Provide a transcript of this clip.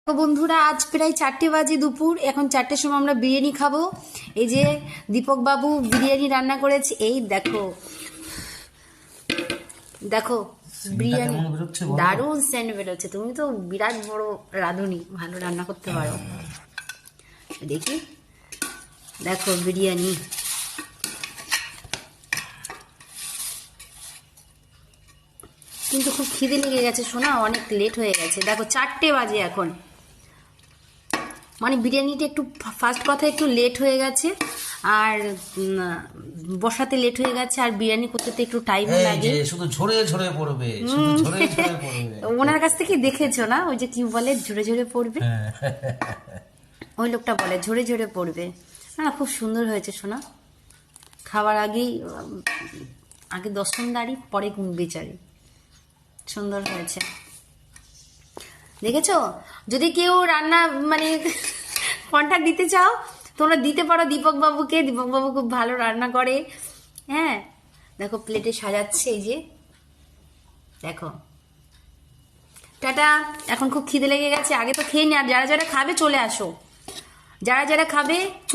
তো বন্ধুরা, আজ প্রায় 4টে বাজে দুপুর। এখন 4টের সময় আমরা বিরিয়ানি খাবো। এই যে দীপক বাবু বিরিয়ানি রান্না করেছে। এই দেখো দেখো বিরিয়ানি, দারুণ সেন্ট বেরোচ্ছে। তুমি তো বিরাট বড় রাঁধুনি, ভালো রান্না করতে পারো। দেখি, দেখো বিরিয়ানি। কিন্তু খুব খিদে লেগে গেছে সোনা, অনেক লেট হয়ে গেছে। দেখো 4টে বাজে এখন। মানে বিরিয়ানিটা একটু ফার্স্ট কথা একটু লেট হয়ে গেছে, আর বসাতে লেট হয়ে গেছে, আর বিরিয়ানি করতে তো একটু টাইমও লাগে। শুধু ঝরে ঝরে পড়বে, শুধু ঝরে ঝরে পড়বে। ওনার কাছ থেকে দেখেছো না, ওই যে কি বলে ঝরে ঝরে পড়বে, ওই লোকটা বলে ঝরে ঝরে পড়বে। না, খুব সুন্দর হয়েছে সোনা। খাওয়ার আগেই আগে দশমদারি, পরে কোন বেচারি। সুন্দর হয়েছে, দেখেছো? যদি কেউ রান্না মানে কন্ট্যাক্ট দিতে চাও তোমরা দিতে পারো দীপক বাবুকে। দীপক বাবু খুব ভালো রান্না করে। হ্যাঁ, দেখো প্লেটে সাজাচ্ছে। এই যে দেখো, টাটা। এখন খুব খিদে লেগে গেছে, আগে তো খেয়ে নি। আর যারা যারা খাবে চলে আসো, যারা যারা খাবে